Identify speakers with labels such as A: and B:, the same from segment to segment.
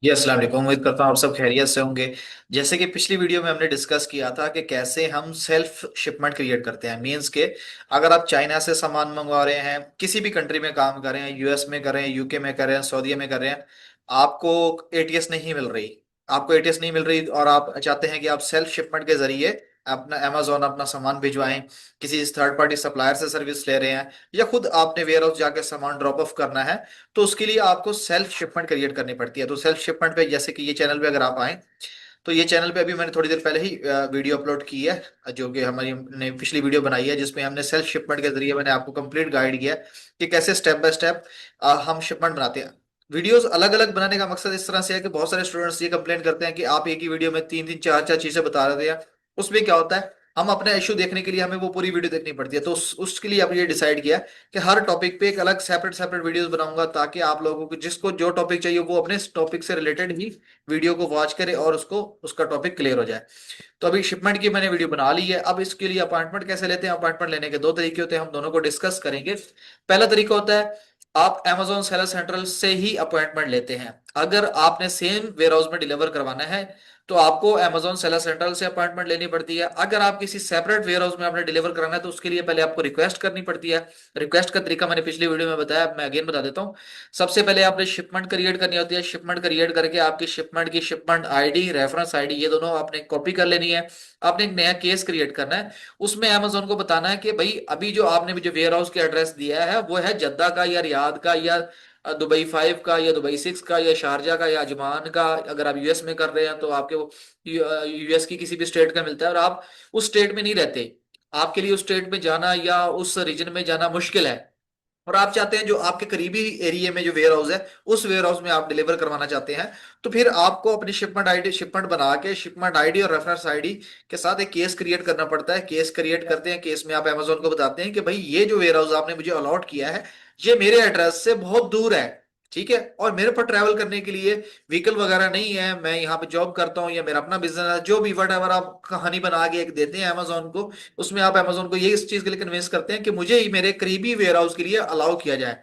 A: जी अस्सलाम वालेकुम। उम्मीद करता हूँ आप सब खैरियत से होंगे। जैसे कि पिछली वीडियो में हमने डिस्कस किया था कि कैसे हम सेल्फ शिपमेंट क्रिएट करते हैं। मींस के अगर आप चाइना से सामान मंगवा रहे हैं, किसी भी कंट्री में काम कर रहे हैं, यूएस में कर रहे हैं, यूके में कर रहे हैं, सऊदी में कर रहे हैं, आपको एटीएस नहीं मिल रही। आपको एटीएस नहीं मिल रही और आप चाहते हैं कि आप सेल्फ शिपमेंट के जरिए अपना अमेजोन अपना सामान भिजवाएं, किसी थर्ड पार्टी सप्लायर से सर्विस ले रहे हैं, या खुद आपने वेयर हाउस जाके सामान ड्रॉप ऑफ करना है, तो उसके लिए आपको सेल्फ शिपमेंट क्रिएट करनी पड़ती है। तो सेल्फ शिपमेंट पे जैसे कि ये चैनल पे अगर आप आए, तो ये चैनल पे अभी मैंने थोड़ी देर पहले ही वीडियो अपलोड की है, जो कि हमारी ने पिछली वीडियो बनाई है, जिसमें हमने सेल्फ शिपमेंट के जरिए मैंने आपको कंप्लीट गाइड किया है कि कैसे स्टेप बाय स्टेप हम शिपमेंट बनाते हैं। वीडियोस अलग अलग बनाने का मकसद इस तरह से है कि बहुत सारे स्टूडेंट्स ये कंप्लेन करते हैं कि आप एक ही वीडियो में तीन तीन चार चार चीजें बता रहे हैं। उसमें क्या होता है, हम अपना इशू देखने के लिए हमें वो पूरी वीडियो देखनी पड़ती है। तो उसके लिए अब ये डिसाइड किया कि हर टॉपिक पे एक अलग सेपरेट सेपरेट वीडियोस बनाऊंगा, ताकि आप लोगों को जिसको जो टॉपिक चाहिए वो अपने टॉपिक से रिलेटेड ही वीडियो को वॉच करे और उसको उसका टॉपिक क्लियर हो जाए। तो अभी शिपमेंट की मैंने वीडियो बना ली है। अब इसके लिए अपॉइंटमेंट कैसे लेते हैं, अपॉइंटमेंट लेने के दो तरीके होते हैं, हम दोनों को डिस्कस करेंगे। पहला तरीका होता है, आप Amazon सेलर सेंट्रल से ही अपॉइंटमेंट लेते हैं। अगर आपने सेम वेयर हाउस में डिलीवर करवाना है तो आपको Amazon सेलर सेंट्रल से अपॉइंटमेंट लेनी पड़ती है। अगर आप किसी सेपरेट वेयर हाउस में आपने डिलीवर कराना है तो उसके लिए पहले आपको रिक्वेस्ट करनी पड़ती है। रिक्वेस्ट का तरीका मैंने पिछली वीडियो में बताया, मैं अगेन बता देता हूँ। सबसे पहले आपने शिपमेंट क्रिएट करनी होती है। शिपमेंट क्रिएट करके आपकी शिपमेंट की शिपमेंट आईडी, रेफरेंस आईडी, ये दोनों आपने कॉपी कर लेनी है। आपने एक नया केस क्रिएट करना है। उसमें Amazon को बताना है कि भाई अभी जो आपने जो वेयर हाउस के एड्रेस दिया है वो है जद्दा का या रियाद का या दुबई 5 का या दुबई 6 का या शारजा का या अजमान का। अगर आप यूएस में कर रहे हैं तो आपके वो यूएस की किसी भी स्टेट का मिलता है, और आप उस स्टेट में नहीं रहते, आपके लिए उस स्टेट में जाना या उस रीजन में जाना मुश्किल है, और आप चाहते हैं जो आपके करीबी एरिया में जो वेयर हाउस है उस वेयर हाउस में आप डिलीवर करवाना चाहते हैं, तो फिर आपको अपनी शिपमेंट आईडी, शिपमेंट बना के शिपमेंट आईडी और रेफरेंस आईडी के साथ एक केस क्रिएट करना पड़ता है। केस क्रिएट करते हैं, केस में आप अमेजोन को बताते हैं कि भाई ये जो वेयर हाउस आपने मुझे अलॉट किया है ये मेरे एड्रेस से बहुत दूर है, ठीक है, और मेरे पर ट्रैवल करने के लिए व्हीकल वगैरह नहीं है, मैं यहाँ पे जॉब करता हूँ या मेरा अपना बिजनेस है, जो भी वट एवर आप कहानी बना के एक देते हैं अमेजोन को। उसमें आप अमेजोन को ये इस चीज के लिए कन्विंस करते हैं कि मुझे ही मेरे करीबी वेयर हाउस के लिए अलाउ किया जाए।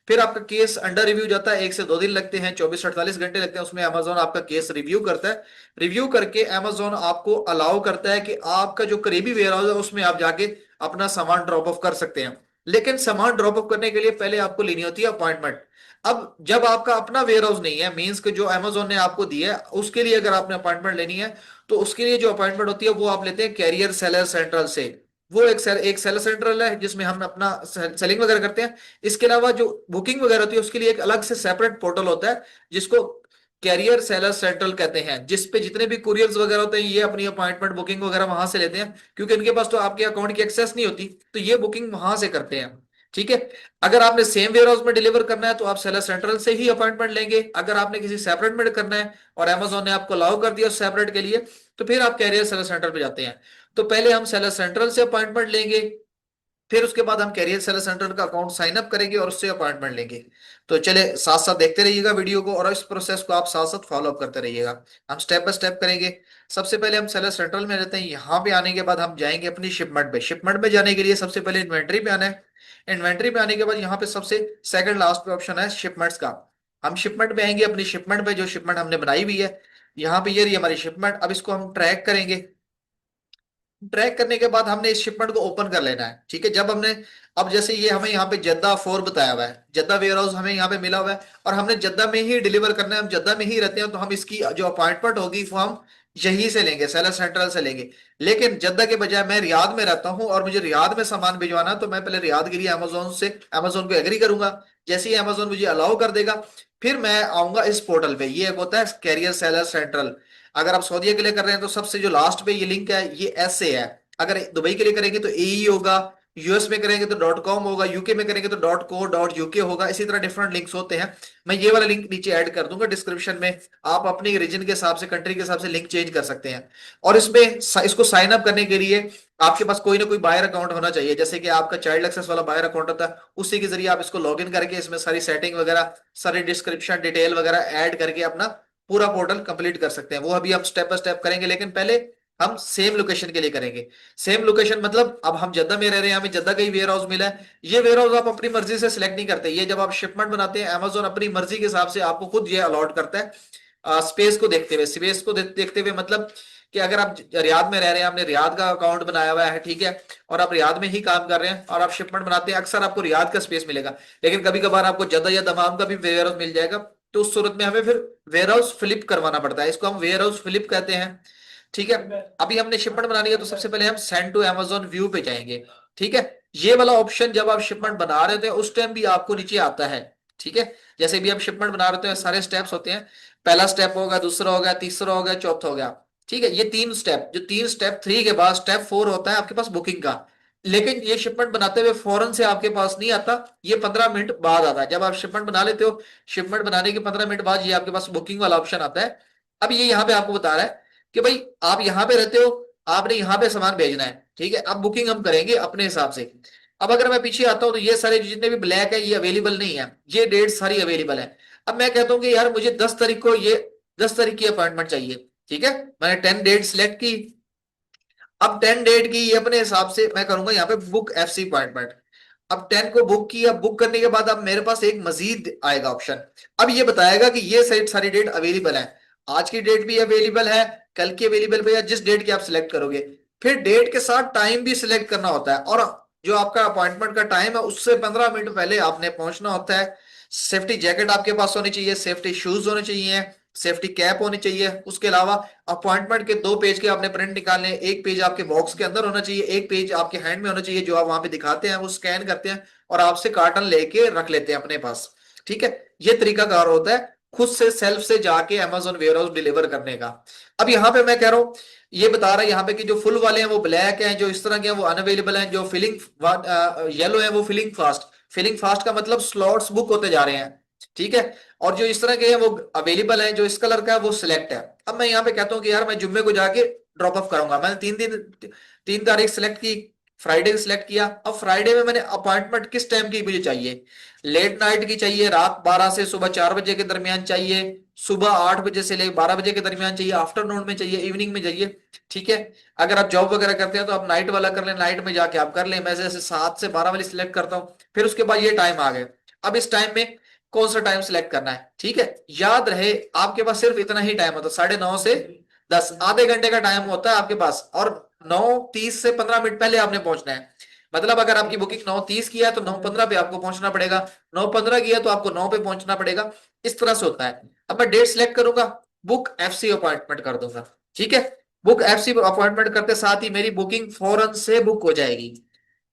A: फिर आपका केस अंडर रिव्यू जाता है, 1 से 2 दिन लगते हैं, 24 से 48 घंटे लगते हैं। उसमें अमेजोन आपका केस रिव्यू करता है। रिव्यू करके अमेजोन आपको अलाउ करता है कि आपका जो करीबी वेयर हाउस है उसमें आप जाके अपना सामान ड्रॉप ऑफ कर सकते हैं। लेकिन सामान ड्रॉप ऑफ करने के लिए पहले आपको लेनी होती है अपॉइंटमेंट। अब जब आपका अपना वेयर हाउस नहीं है, मींस के जो अमेजोन ने आपको दिया है उसके लिए अगर आपने अपॉइंटमेंट लेनी है, तो उसके लिए जो अपॉइंटमेंट होती है वो आप लेते हैं कैरियर सेलर सेंट्रल से। वो एक सेलर सेंट्रल है जिसमें हम अपना सेलिंग वगैरह करते हैं। इसके अलावा जो बुकिंग वगैरह होती है उसके लिए एक अलग से सेपरेट पोर्टल होता है जिसको कैरियर सेलर सेंट्रल कहते हैं, जिसपे जितने भी कुरियर्स वगैरह होते हैं ये अपनी अपॉइंटमेंट बुकिंग वगैरह वहां से लेते हैं, क्योंकि इनके पास तो आपके अकाउंट की एक्सेस नहीं होती, तो ये बुकिंग वहां से करते हैं। ठीक है। अगर आपने सेम वेयर हाउस में डिलीवर करना है तो आप सेलर सेंट्रल से ही अपॉइंटमेंट लेंगे। अगर आपने किसी सेपरेट में करना है और अमेजोन ने आपको अलाउ कर दिया सेपरेट के लिए, तो फिर आप कैरियर सेलर सेंट्रल पे जाते हैं। तो पहले हम सेलर सेंट्रल से अपॉइंटमेंट लेंगे, फिर उसके बाद हम कैरियर सेलर सेंटर का अकाउंट साइन अप करेंगे और उससे अपॉइंटमेंट लेंगे। तो चले साथ साथ देखते रहिएगा वीडियो को और इस प्रोसेस को आप साथ साथ फॉलो अप करते रहिएगा। हम स्टेप बाय स्टेप करेंगे। सबसे पहले हम सेलर सेंट्रल में रहते हैं। यहाँ पे आने के बाद हम जाएंगे अपनी शिपमेंट पे। शिपमेंट पे जाने के लिए सबसे पहले इन्वेंट्री पे आना है। इन्वेंट्री पे आने के बाद यहाँ पे सबसे सेकंड लास्ट पे ऑप्शन है शिपमेंट्स का। हम शिपमेंट पे आएंगे, अपनी शिपमेंट पे जो शिपमेंट हमने बनाई हुई है, यहाँ पे ये रही हमारी शिपमेंट। अब इसको हम ट्रैक करेंगे। ट्रैक करने के बाद हमने इस शिपमेंट को ओपन कर लेना है। ठीक है। जब हमने, अब जैसे ये हमें यहाँ पे जद्दा 4 बताया हुआ है, जद्दा वेयर हाउस हमें यहाँ पे मिला हुआ है और हमने जद्दा में ही डिलीवर करना है, हम जद्दा में ही रहते हैं, तो हम इसकी जो अपॉइंटमेंट होगी वो हम यहीं से लेंगे, सेलर सेंट्रल से लेंगे। लेकिन जद्दा के बजाय मैं रियाद में रहता हूँ और मुझे रियाद में सामान भिजवाना, तो मैं पहले रियाद के लिए अमेजोन से अमेजोन को एग्री करूंगा। जैसे ही अमेजोन मुझे अलाउ कर देगा फिर मैं आऊंगा इस पोर्टल पे। ये एक होता है कैरियर सेलर सेंट्रल। अगर आप सऊदी के लिए कर रहे हैं तो सबसे जो लास्ट पे ये लिंक है ये एस से है। अगर दुबई के लिए करेंगे तो एई होगा, यूएस में करेंगे तो डॉट कॉम होगा, यूके में करेंगे तो डॉट को डॉट यूके होगा। इसी तरह डिफरेंट लिंक्स होते हैं। मैं ये वाला लिंक नीचे ऐड कर दूंगा डिस्क्रिप्शन में। आप अपने रीजन के हिसाब से, कंट्री के हिसाब से लिंक चेंज कर सकते हैं। और इसमें इसको साइन अप करने के लिए आपके पास कोई ना कोई बायर अकाउंट होना चाहिए। जैसे कि आपका चाइल्ड एक्सेस वाला बायर अकाउंट होता है, उसी के जरिए आप इसको लॉग इन करके इसमें सारी सेटिंग वगैरह, सारी डिस्क्रिप्शन डिटेल वगैरह ऐड करके अपना पूरा पोर्टल कंप्लीट कर सकते हैं। वो अभी हम स्टेप बाय स्टेप करेंगे, लेकिन पहले हम सेम लोकेशन के लिए करेंगे। सेम लोकेशन मतलब अब हम जद्दा में रह रहे हैं, हमें जद्दा का ही वेयर हाउस मिला है। ये वेयर हाउस आप अपनी मर्जी से सिलेक्ट नहीं करते, ये जब आप शिपमेंट बनाते हैं अमेजोन अपनी मर्जी के हिसाब से आपको खुद ये अलॉट करता है स्पेस को देखते हुए, स्पेस को देखते हुए मतलब कि अगर आप रियाद में रह रहे हैं, आपने रियाद का अकाउंट बनाया हुआ है, ठीक है, और आप रियाद में ही काम कर रहे हैं और आप शिपमेंट बनाते हैं, अक्सर आपको रियाद का स्पेस मिलेगा। लेकिन कभी कभार आपको जद्दा या दमाम का भी वेयर हाउस मिल जाएगा, तो उस सूरत में हमें फिर वेयर हाउस फ्लिप करवाना पड़ता है, इसको हम वेयर हाउस फ्लिप कहते हैं। ठीक है, अभी हमने शिपमेंट बनानी है तो सबसे पहले हम सेंड टू अमेजोन व्यू पे जाएंगे। ठीक है, ये वाला ऑप्शन जब आप शिपमेंट बना रहे होते हैं उस टाइम भी आपको नीचे आता है। ठीक है, जैसे भी हम शिपमेंट बना रहे होते हैं सारे स्टेप्स होते हैं, पहला स्टेप होगा, दूसरा होगा, तीसरा होगा, चौथा होगा। ठीक है, ये तीन स्टेप, जो तीन स्टेप थ्री के बाद स्टेप फोर होता है आपके पास बुकिंग का। लेकिन ये शिपमेंट बनाते हुए फौरन से आपके पास नहीं आता, ये 15 मिनट बाद आता है। जब आप शिपमेंट बना लेते हो, शिपमेंट बनाने के 15 मिनट बाद ये आपके पास बुकिंग वाला ऑप्शन आता है। अब ये यहाँ पे आपको बता रहा है कि भाई आप यहाँ पे रहते हो, आपने यहाँ पे सामान भेजना है। ठीक है, अब बुकिंग हम करेंगे अपने हिसाब से। अब अगर मैं पीछे आता हूँ तो ये सारे जितने भी ब्लैक है ये अवेलेबल नहीं है, ये डेट सारी अवेलेबल है। अब मैं कहता हूँ कि यार मुझे 10 तारीख को ये 10 तारीख की अपॉइंटमेंट चाहिए। ठीक है, मैंने 10 डेट सिलेक्ट की। अब 10 डेट की ये अपने हिसाब से मैं करूंगा यहाँ पे बुक एफसी अपॉइंटमेंट। अब 10 को बुक किया, बुक करने के बाद अब मेरे पास एक मजीद आएगा ऑप्शन। अब ये बताएगा कि ये सारी डेट अवेलेबल है, आज की डेट भी अवेलेबल है, कल की अवेलेबल है, या जिस डेट की आप सिलेक्ट करोगे। फिर डेट के साथ टाइम भी सिलेक्ट करना होता है, और जो आपका अपॉइंटमेंट का टाइम है उससे 15 मिनट पहले आपने पहुंचना होता है। सेफ्टी जैकेट आपके पास होनी चाहिए, सेफ्टी शूज होने चाहिए, सेफ्टी कैप होनी चाहिए। उसके अलावा अपॉइंटमेंट के 2 पेज के आपने प्रिंट निकालने, एक पेज आपके बॉक्स के अंदर होना चाहिए, एक पेज आपके हैंड में होना चाहिए, जो आप वहां पे दिखाते हैं वो स्कैन करते हैं और आपसे कार्टन लेके रख लेते हैं अपने पास। ठीक है, ये तरीका कार होता है खुद से सेल्फ से जाके अमेजोन वेयर हाउस डिलीवर करने का। अब यहाँ पे मैं कह रहा हूँ, ये बता रहा है यहाँ पे कि जो फुल वाले हैं वो ब्लैक हैं, जो इस तरह के हैं वो अनअवेलेबल हैं, जो फिलिंग येलो है वो फिलिंग फास्ट। फिलिंग फास्ट का मतलब स्लॉट्स बुक होते जा रहे हैं। ठीक है, और जो इस तरह के हैं वो अवेलेबल है, जो इस कलर का है वो सिलेक्ट है। अब मैं यहाँ पे कहता हूँ कि यार मैं जुम्मे को जाके ड्रॉप ऑफ करूंगा। मैंने 3 तारीख सिलेक्ट की, फ्राइडे सिलेक्ट किया। अब फ्राइडे में मैंने अपॉइंटमेंट किस टाइम की मुझे चाहिए, लेट नाइट की चाहिए, रात 12 से सुबह 4 बजे के दरमियान चाहिए, सुबह 8 बजे से लेकर 12 बजे के दरमियान चाहिए, आफ्टरनून में चाहिए, इवनिंग में चाहिए। ठीक है, अगर आप जॉब वगैरह करते हैं तो आप नाइट वाला कर लें, नाइट में जाके आप कर लें। मैं जैसे 7 से 12 वाली सिलेक्ट करता हूँ, फिर उसके बाद ये टाइम आ गए। अब इस टाइम में कौन सा टाइम सिलेक्ट करना है। ठीक है, याद रहे आपके पास सिर्फ इतना ही टाइम होता है, 9:30 से 10, आधे घंटे का टाइम होता है आपके पास, और 9:30 से 15 मिनट पहले आपने पहुंचना है। मतलब अगर आपकी बुकिंग 9:30 की है तो 9:15 पे आपको पहुंचना पड़ेगा, 9:15 की है तो आपको 9 पे पहुंचना पड़ेगा। इस तरह से होता है। अब मैं डेट सिलेक्ट करूंगा, बुक एफसी अपॉइंटमेंट कर दूंगा। ठीक है, बुक एफसी अपॉइंटमेंट करते साथ ही मेरी बुकिंग फौरन से बुक हो जाएगी।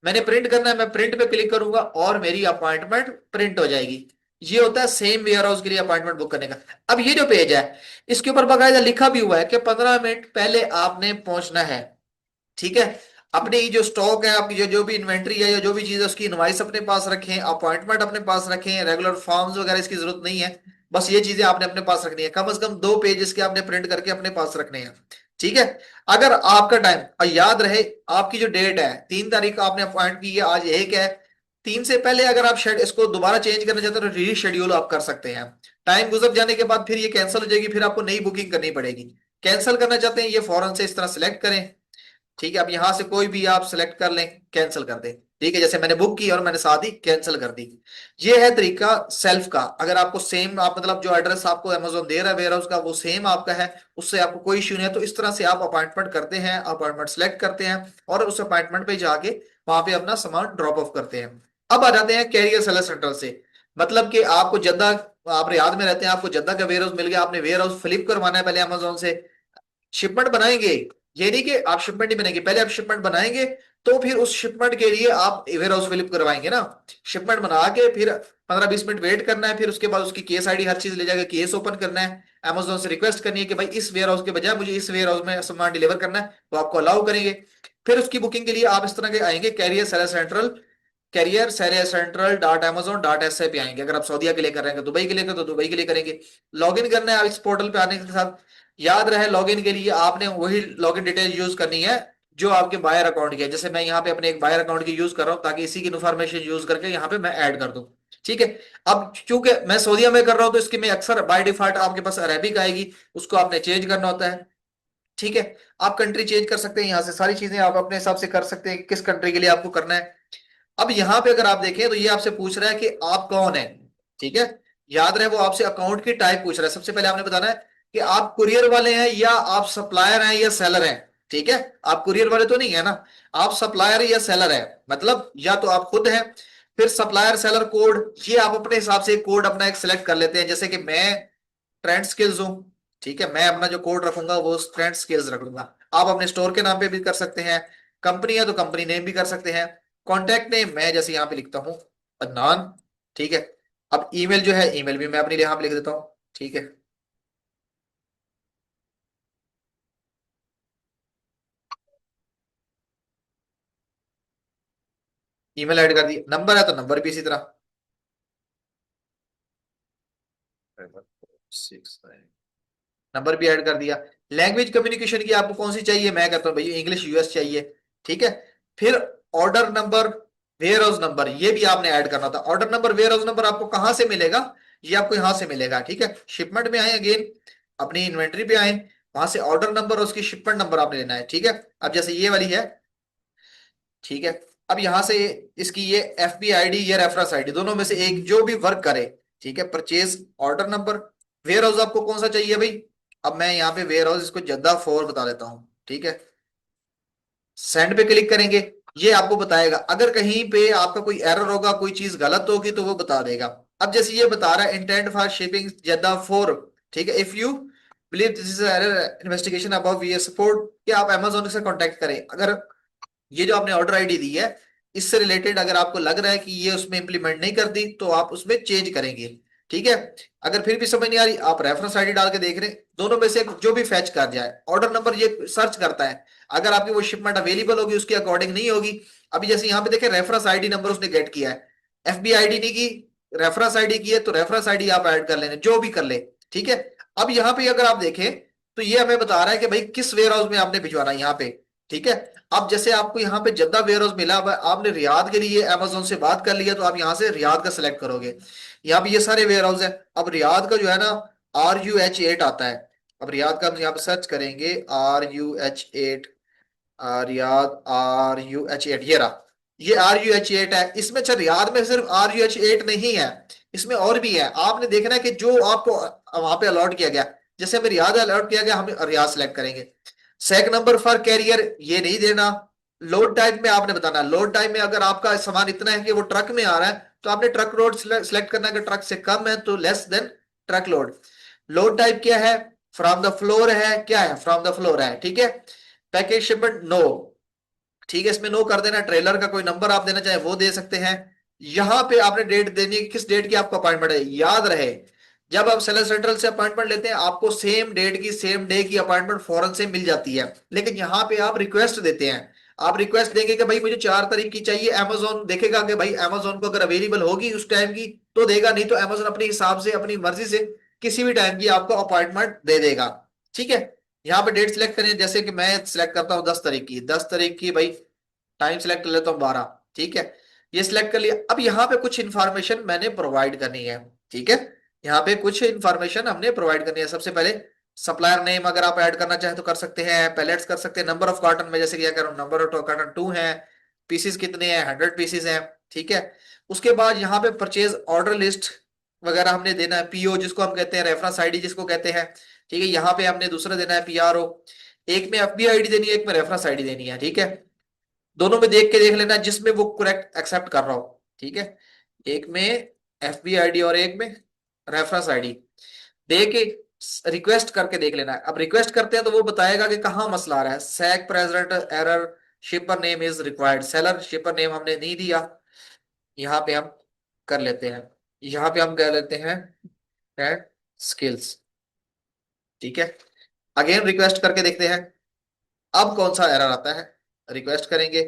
A: मैंने प्रिंट करना है, मैं प्रिंट पे क्लिक करूंगा और मेरी अपॉइंटमेंट प्रिंट हो जाएगी। ये होता है सेम वेयर हाउस के लिए अपॉइंटमेंट बुक करने का। अब ये जो पेज है इसके ऊपर बाकायदा लिखा भी हुआ है कि 15 मिनट पहले आपने पहुंचना है। ठीक है, अपनी जो स्टॉक है, आपकी जो जो भी इन्वेंट्री है या जो भी चीज है उसकी इनवाइस अपने पास रखें, अपॉइंटमेंट अपने पास रखें, रेगुलर फॉर्म्स वगैरह इसकी जरूरत नहीं है। बस ये चीजें आपने अपने पास रखनी है, कम से कम 2 पेज के आपने प्रिंट करके अपने पास रखने हैं। ठीक है, अगर आपका टाइम, और याद रहे आपकी जो डेट है 3 तारीख आपने अपॉइंट की है, आज 1 है, 3 से पहले अगर आप इसको दोबारा चेंज करना चाहते हो तो रीशेड्यूल आप कर सकते हैं। टाइम गुजर जाने के बाद फिर ये कैंसिल हो जाएगी, फिर आपको नई बुकिंग करनी पड़ेगी। कैंसिल करना चाहते हैं ये फौरन से इस तरह सेलेक्ट करें। ठीक है, अब यहां से कोई भी आप सिलेक्ट कर लें, कैंसिल कर दें। ठीक है, जैसे मैंने बुक की और मैंने साथ ही कैंसिल कर दी। ये है तरीका सेल्फ का। अगर आपको सेम, आप मतलब जो एड्रेस आपको अमेजोन दे रहा है वेयर हाउस का वो सेम आपका है, उससे आपको कोई इश्यू नहीं है, तो इस तरह से आप अपॉइंटमेंट करते हैं, अपॉइंटमेंट सेलेक्ट करते हैं और उस अपॉइंटमेंट पे जाके वहां पे अपना सामान ड्रॉप ऑफ करते हैं। अब आ जाते हैं कैरियर सेलर सेंटर से। मतलब कि आपको जद्दा, आप रियाद में रहते हैं, आपको जद्दा का वेयर हाउस मिल गया, आपने वेयर हाउस फ्लिप करवाना है पहले अमेजोन से, शिपमेंट बनाएंगे। ये नहीं कि आप शिपमेंट नहीं बनाएंगे, पहले आप शिपमेंट बनाएंगे तो फिर उस शिपमेंट के लिए आप वेयर हाउस फिलिप करवाएंगे ना। शिपमेंट बना के फिर 15-20 मिनट वेट करना है, फिर उसके बाद उसकी केस आईडी हर चीज ले जाकर केस ओपन करना है, अमेजोन से रिक्वेस्ट करनी है कि भाई इस वेयर हाउस के बजाय मुझे इस वेयर हाउस में सामान डिलीवर करना है, तो आपको अलाउ करेंगे। फिर उसकी बुकिंग के लिए आप इस तरह के आएंगे, कैरियर सेलर सेंट्रल.amazon.sa पे आएंगे। अगर आप सऊदीया के लिए कर रहे हैं, दुबई के लिए तो दुबई के लिए करेंगे। लॉगिन करना है, इस पोर्टल पे आने के साथ याद रहे लॉगिन के लिए आपने वही लॉगिन डिटेल यूज करनी है जो आपके बायर अकाउंट की है। जैसे मैं यहाँ पे अपने एक बायर अकाउंट की यूज कर रहा हूँ ताकि इसी की इन्फॉर्मेशन यूज करके यहाँ पे मैं ऐड कर दूं। ठीक है, अब चूंकि मैं सऊदीया में कर रहा हूँ तो इसके में अक्सर बाय डिफॉल्ट आपके पास अरेबिक आएगी, उसको आपने चेंज करना होता है। ठीक है, आप कंट्री चेंज कर सकते हैं, यहाँ से सारी चीजें आप अपने हिसाब से कर सकते हैं किस कंट्री के लिए आपको करना है। अब यहाँ पे अगर आप देखें तो ये आपसे पूछ रहा है कि आप कौन है। ठीक है, याद रहे वो आपसे अकाउंट की टाइप पूछ रहा है। सबसे पहले आपने बताना है कि आप कुरियर वाले हैं या आप सप्लायर हैं या सेलर हैं। ठीक है, आप कुरियर वाले तो नहीं है ना, आप सप्लायर या सेलर है, मतलब या तो आप खुद हैं, फिर सप्लायर सेलर कोड, ये आप अपने हिसाब से कोड अपना एक सिलेक्ट कर लेते हैं। जैसे कि मैं ट्रेंड स्किल्स हूं, ठीक है, मैं अपना जो कोड रखूंगा वो ट्रेंड स्किल्स रखूंगा। आप अपने स्टोर के नाम पे भी कर सकते हैं, कंपनी है तो कंपनी नेम भी कर सकते हैं। कॉन्टैक्ट नेम मैं जैसे यहाँ पे लिखता हूँ अदनान, ठीक है। अब ईमेल जो है, ईमेल भी मैं अपनी यहाँ पे लिख देता हूँ, ठीक है। ईमेल ऐड कर दी, नंबर है तो नंबर भी इसी तरह। नंबर भी ऐड कर दिया। लैंग्वेज कम्युनिकेशन की आपको कौन सी चाहिए, मैं कहता हूँ भैया इंग्लिश यूएस चाहिए, ठीक है। फिर order number, warehouse number, ये भी आपने ऐड करना था। Order number warehouse number आपको कहां से मिलेगा, ये आपको यहां से मिलेगा, ठीक है। शिपमेंट में आए, अगेन अपनी इन्वेंट्री पे आए, वहां से ऑर्डर नंबर और उसकी शिपमेंट नंबर आपने लेना है, ठीक है। अब जैसे ये वाली है, ठीक है। अब यहां से इसकी ये एफ बी आई डी या रेफरेंस आईडी दोनों में से एक जो भी वर्क करे, ठीक है। Purchase order number, warehouse आपको कौन सा चाहिए भाई। अब मैं यहाँ पे वेयर हाउस इसको जद्दा फोर बता देता हूँ, ठीक है। सेंड पे क्लिक करेंगे, ये आपको बताएगा। अगर कहीं पे आपका कोई एरर होगा, कोई चीज गलत होगी तो वो बता देगा। अब जैसे ये बता रहा है intent for shipping Jeddah four, ठीक है। If you believe this is error investigation about we support, कि आप अमेजोन से कांटेक्ट करें। अगर ये जो आपने ऑर्डर आईडी दी है, इससे रिलेटेड अगर आपको लग रहा है कि ये उसमें इंप्लीमेंट नहीं कर दी तो आप उसमें चेंज करेंगे, ठीक है। अगर फिर भी समझ नहीं आ रही, आप रेफरेंस आईडी डाल के देख रहे हैं, दोनों में से जो भी फैच कर जाए। ऑर्डर नंबर ये सर्च करता है, अगर आपकी वो शिपमेंट अवेलेबल होगी उसके अकॉर्डिंग नहीं होगी। अभी जैसे यहाँ पे देखें रेफरेंस आईडी नंबर उसने गेट किया है, एफबी आईडी नहीं की, रेफरेंस आईडी की है, तो रेफरेंस आईडी आप ऐड कर लेने जो भी कर ले, ठीक है। अब यहाँ पे अगर आप देखें तो ये हमें बता रहा है कि भाई किस वेयर हाउस में आपने भिजवाना है यहाँ पे, ठीक है। अब जैसे आपको यहाँ पे जद्दा वेयर हाउस मिला, अब आपने रियाद के लिए अमेजोन से बात कर लिया, तो आप यहाँ से रियाद का सिलेक्ट करोगे। यहाँ पे ये सारे वेयर हाउस है। अब रियाद का जो है ना, RUH8 आता है। अब रियाद का हम यहाँ पे सर्च करेंगे, RUH8, रियाद RUH8, ये रहा, ये RUH8 है इसमें। अच्छा, रियाद में सिर्फ RUH8 नहीं है, इसमें और भी है। आपने देखना है कि जो आपको वहां पे अलॉट किया गया, जैसे हमें रियाद अलॉट किया गया, हम रियाद सेलेक्ट करेंगे। सेक नंबर फॉर कैरियर ये नहीं देना। लोड टाइप में आपने बताना, लोड टाइम में अगर आपका सामान इतना है कि वो ट्रक में आ रहा है, तो आपने ट्रक लोड सिलेक्ट करना है, कि ट्रक से कम है तो less than truck load. Load type क्या है, फ्रॉम द फ्लोर है, क्या है, फ्रॉम द फ्लोर है, ठीक है। पैकेज शिपमेंट नो, ठीक है, इसमें नो कर देना। ट्रेलर का कोई नंबर आप देना चाहे वो दे सकते हैं। यहां पे आपने डेट देनी है, किस डेट की आपका अपॉइंटमेंट है। याद रहे, जब आप सेलर सेंट्रल से अपॉइंटमेंट लेते हैं, आपको सेम डेट की सेम डे की अपॉइंटमेंट फौरन से मिल जाती है। लेकिन यहाँ पे आप रिक्वेस्ट देते हैं, आप रिक्वेस्ट देंगे कि भाई मुझे 4 तारीख की चाहिए, अमेजोन देखेगा कि भाई अमेजोन को अगर अवेलेबल होगी उस टाइम की तो देगा, नहीं तो अमेजोन अपने हिसाब से अपनी मर्जी से किसी भी टाइम की आपको अपॉइंटमेंट दे देगा, ठीक है। यहाँ पे डेट सिलेक्ट करें, जैसे कि मैं सिलेक्ट करता हूँ 10 तारीख की, 10 तारीख की भाई टाइम सिलेक्ट कर लेता हूँ 12, ठीक है। ये सिलेक्ट कर लिया। अब यहाँ पे कुछ इंफॉर्मेशन मैंने प्रोवाइड करनी है, ठीक है। यहाँ पे कुछ इंफॉर्मेशन हमने प्रोवाइड करनी है। सबसे पहले सप्लायर नेम अगर आप ऐड करना चाहें तो कर सकते हैं, पैलेट्स कर सकते हैं, नंबर ऑफ कार्टन में जैसे कि क्या करूँ, नंबर ऑफ कार्टन 2 है, पीसीस कितने हैं, 100 पीसीस हैं, ठीक है। उसके बाद यहाँ पे परचेज ऑर्डर लिस्ट वगैरह हमने देना है, पीओ जिसको हम कहते हैं, रेफरेंस आईडी जिसको कहते हैं, ठीक है। यहाँ पे हमने दूसरा देना है PRO, एक में एफबी आईडी देनी है, एक में रेफरेंस आईडी देनी है, ठीक है। दोनों में देख के देख लेना जिसमें वो करेक्ट एक्सेप्ट कर रहा हो, ठीक है। एक में एफबी आईडी और एक में रेफरेंस आईडी दे के रिक्वेस्ट करके देख लेना है। अब रिक्वेस्ट करते हैं तो वो बताएगा कि कहाँ मसला आ रहा है। SKU present error, shipper name is required, seller shipper name हमने नहीं दिया, यहाँ पे हम कर लेते हैं, यहाँ पे हम कह लेते हैं स्किल्स, ठीक है। अगेन रिक्वेस्ट करके देखते हैं अब कौन सा एरर आता है। रिक्वेस्ट करेंगे,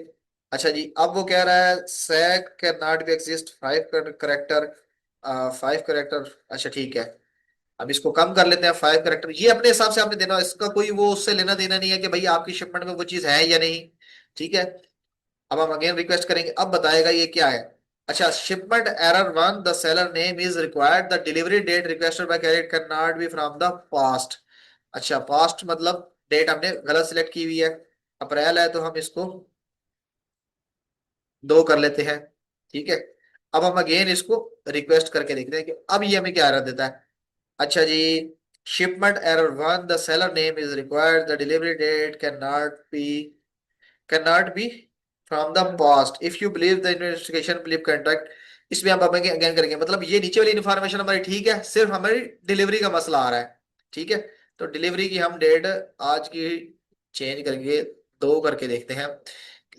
A: अच्छा जी, अब वो कह रहा है SKU can not be exist 5 character, 5 character, अच्छा ठीक है। अब इसको कम कर लेते हैं, 5 करेक्टर, ये अपने हिसाब से आपने देना, इसका कोई वो उससे लेना देना नहीं है कि भाई आपकी शिपमेंट में वो चीज है या नहीं, ठीक है। अब हम अगेन रिक्वेस्ट करेंगे, अब बताएगा ये क्या है। अच्छा, shipment error 1, the seller name is required, the delivery date requested by carrier can not be from the past. अच्छा, पास्ट मतलब डेट हमने गलत सिलेक्ट की हुई है, अप्रैल है तो हम इसको 2 कर लेते हैं, ठीक है। अब हम अगेन इसको रिक्वेस्ट करके देखते हैं कि अब ये हमें क्या एरर देता है। अच्छा जी, Shipment error one, the seller name is required, the delivery date cannot be from the past. If you believe the investigation, believe contract. इसमें आप अगेन करेंगे, मतलब ये नीचे वाली इन्फॉर्मेशन हमारी ठीक है, सिर्फ हमारी डिलीवरी का मसला आ रहा है। ठीक है, तो डिलीवरी की हम डेट आज की चेंज करके 2 करके देखते हैं।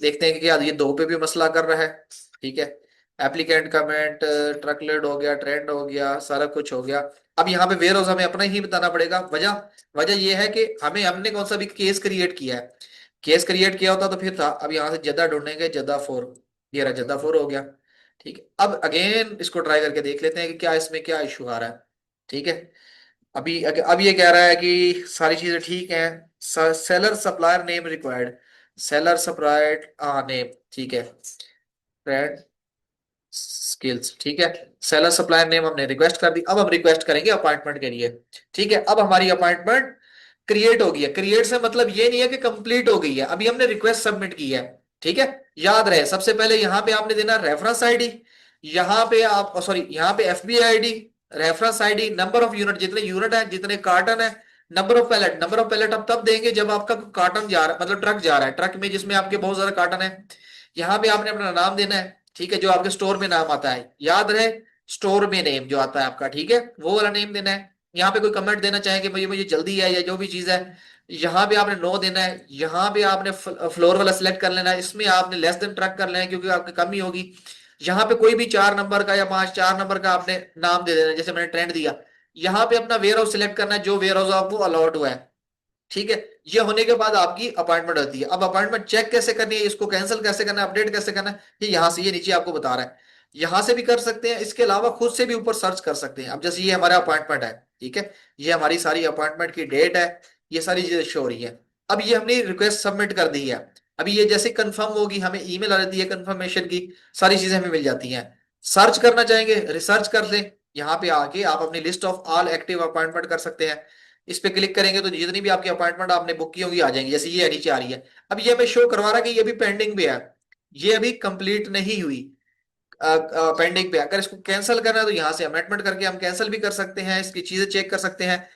A: देखते हैं कि क्या ये 2 पे भी मसला कर रहा है। ठीक है, एप्लीकेंट कमेंट, ट्रक लोड हो गया, ट्रेंड हो गया, सारा कुछ हो गया। अब यहाँ पे वेयर हाउस हमें अपना ही बताना पड़ेगा। वजह वजह ये है कि हमने कौन सा भी केस क्रिएट किया है। केस क्रिएट किया होता तो फिर था। अब यहाँ से जद्दा ढूंढेंगे, जद्दा 4, ये रहा जद्दा 4 हो गया। ठीक है, अब अगेन इसको ट्राई करके देख लेते हैं कि क्या इसमें क्या इशू आ रहा है। ठीक है, अब ये कह रहा है कि सारी चीजें ठीक हैं। Seller supplier name required, seller supplier name, ठीक है, स्किल्स, ठीक है। सेलर सप्लायर नेम हमने रिक्वेस्ट कर दी। अब हम रिक्वेस्ट करेंगे अपॉइंटमेंट के लिए। ठीक है, अब हमारी अपॉइंटमेंट क्रिएट होगी है। क्रिएट से मतलब ये नहीं है कि कंप्लीट हो गई है, अभी हमने रिक्वेस्ट सबमिट की है। ठीक है, याद रहे सबसे पहले यहाँ पे आपने देना रेफरेंस आईडी, यहाँ पे आप सॉरी यहाँ पे FBI ID, reference ID, number of unit, जितने यूनिट है, जितने कार्टन है, number of pallet. Number of pallet आप तब देंगे जब आपका कार्टन जा रहा है, मतलब ट्रक जा रहा है, ट्रक में जिसमें आपके बहुत सारे कार्टन है। यहाँ पे आपने अपना नाम देना है। ठीक है, जो आपके स्टोर में नाम आता है, याद रहे स्टोर में नेम जो आता है आपका, ठीक है, वो वाला नेम देना है। यहाँ पे कोई कमेंट देना चाहे कि मुझे मुझे जल्दी है या जो भी चीज है, यहाँ पे आपने नो देना है। यहाँ पे आपने फ्लोर वाला सिलेक्ट कर लेना है, इसमें आपने लेस देन ट्रक कर लेना है क्योंकि आपकी कमी होगी। यहाँ पे कोई भी 4 नंबर का या 4 नंबर का आपने नाम दे देना है, जैसे मैंने ट्रेंड दिया। यहाँ पे अपना वेयर हाउस सिलेक्ट करना है, जो वेयर हाउस आपको अलॉट हुआ है। ठीक है, ये होने के बाद आपकी अपॉइंटमेंट होती है। अब अपॉइंटमेंट चेक कैसे करनी है, इसको कैंसिल कैसे करना है, अपडेट कैसे करना है, ये यहाँ से ये नीचे आपको बता रहा है। यहाँ से भी कर सकते हैं, इसके अलावा खुद से भी ऊपर सर्च कर सकते हैं। अब जैसे ये हमारा अपॉइंटमेंट है, ठीक है, ये हमारी सारी अपॉइंटमेंट की डेट है, ये सारी चीजें शो हो रही है। अब ये हमने रिक्वेस्ट सबमिट कर दी है। अभी ये जैसे कंफर्म होगी, हमें ईमेल आ जाती है कंफर्मेशन की, सारी चीजें हमें मिल जाती हैं। सर्च करना चाहेंगे, रिसर्च कर लें, यहाँ पे आके आप अपनी list of all active appointment कर सकते हैं। इस पे क्लिक करेंगे तो जितनी भी आपकी अपॉइंटमेंट आपने बुक की होंगी आ जाएंगी, जैसे ये नीचे आ रही है। अब ये हमें शो करवा रहा है कि ये अभी पेंडिंग पे है, ये अभी कंप्लीट नहीं हुई, पेंडिंग पे। अगर इसको कैंसिल करना है तो यहाँ से अमेंडमेंट करके हम कैंसिल भी कर सकते हैं, इसकी चीजें चेक कर सकते हैं।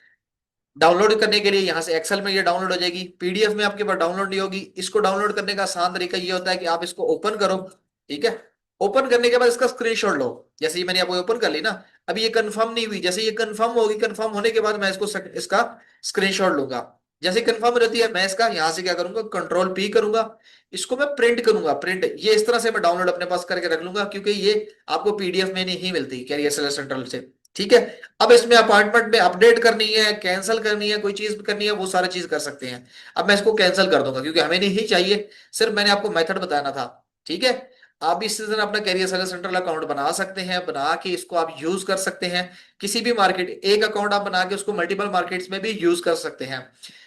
A: डाउनलोड करने के लिए यहाँ से एक्सेल में ये डाउनलोड हो जाएगी, पीडीएफ में आपके पास डाउनलोड नहीं होगी। इसको डाउनलोड करने का आसान तरीका ये होता है कि आप इसको ओपन करो। ठीक है, ओपन करने के बाद इसका स्क्रीनशॉट लो, जैसे ये मैंने आपको ओपन कर ली ना। अभी ये कंफर्म नहीं हुई, जैसे ये कंफर्म होगी, कंफर्म होने के बाद मैं इसका स्क्रीनशॉट लूंगा। जैसे कंफर्म रहती है, मैं इसका यहाँ से क्या करूंगा, कंट्रोल पी करूंगा, इसको मैं प्रिंट करूंगा। प्रिंट ये इस तरह से मैं डाउनलोड अपने पास करके रख लूंगा, क्योंकि ये आपको पीडीएफ में नहीं मिलती कैरियर सेंट्रल से। ठीक है, अब इसमें अपॉइंटमेंट में अपडेट करनी है, कैंसिल करनी है, कोई चीज करनी है, वो सारा चीज कर सकते हैं। अब मैं इसको कैंसिल कर दूंगा क्योंकि हमें नहीं चाहिए, सिर्फ मैंने आपको मेथड बताना था। ठीक है, आप इस सीजन अपना कैरियर सर्विस सेंट्रल अकाउंट बना सकते हैं, बना के इसको आप यूज कर सकते हैं किसी भी मार्केट। एक अकाउंट आप बना के उसको मल्टीपल मार्केट्स में भी यूज कर सकते हैं।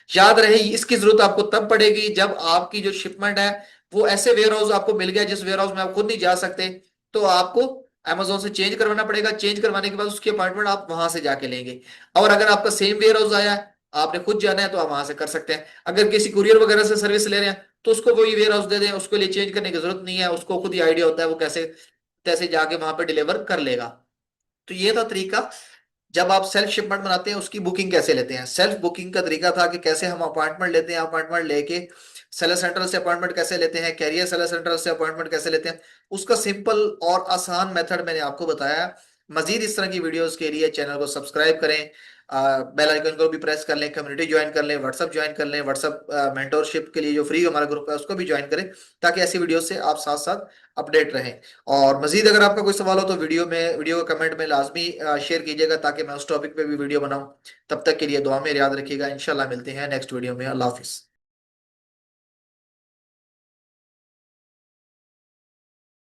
A: याद रहे इसकी जरूरत आपको तब पड़ेगी जब आपकी जो शिपमेंट है वो ऐसे वेयर हाउस आपको मिल गया जिस वेयर हाउस में आप खुद नहीं जा सकते, तो आपको अमेजोन से चेंज करवाना पड़ेगा। चेंज करवाने के बाद उसकी अपॉइंटमेंट आप वहां से जाके लेंगे। और अगर आपका सेम वेयर हाउस आया है, आपने खुद जाना है, तो आप वहां से कर सकते हैं। अगर किसी कुरियर वगैरह से सर्विस ले रहे हैं तो उसको वही वेयर हाउस दे दें, उसके लिए चेंज करने की जरूरत नहीं है, उसको खुद ही आइडिया होता है वो कैसे कैसे जाके वहां पे डिलीवर कर लेगा। तो ये था तरीका। जब आप सेल्फ शिपमेंट बनाते हैं उसकी बुकिंग कैसे लेते हैं। सेल्फ बुकिंग का तरीका था कि कैसे हम अपॉइंटमेंट लेते हैं, अपॉइंटमेंट लेके सेलर सेंटर से अपॉइंटमेंट कैसे लेते हैं, कैरियर सेलर सेंटर से अपॉइंटमेंट कैसे लेते हैं, उसका सिंपल और आसान मेथड मैंने आपको बताया है। मजीद इस तरह की वीडियोस के लिए चैनल को सब्सक्राइब करें, बेल आइकन को भी प्रेस कर लें, कम्युनिटी ज्वाइन कर लें, व्हाट्सअप ज्वाइन कर लें, व्हाट्सअप मेंटोरशिप के लिए जो फ्री हमारा ग्रुप है उसको भी ज्वाइन करें, ताकि ऐसी वीडियो से आप साथ साथ अपडेट रहें। और मजीद अगर आपका कोई सवाल हो तो वीडियो का कमेंट में लाजमी शेयर कीजिएगा, ताकि मैं उस टॉपिक पे भी वीडियो बनाऊं। तब तक के लिए दुआ में याद रखिएगा, इंशाल्लाह मिलते हैं नेक्स्ट वीडियो में। अल्लाह हाफिज।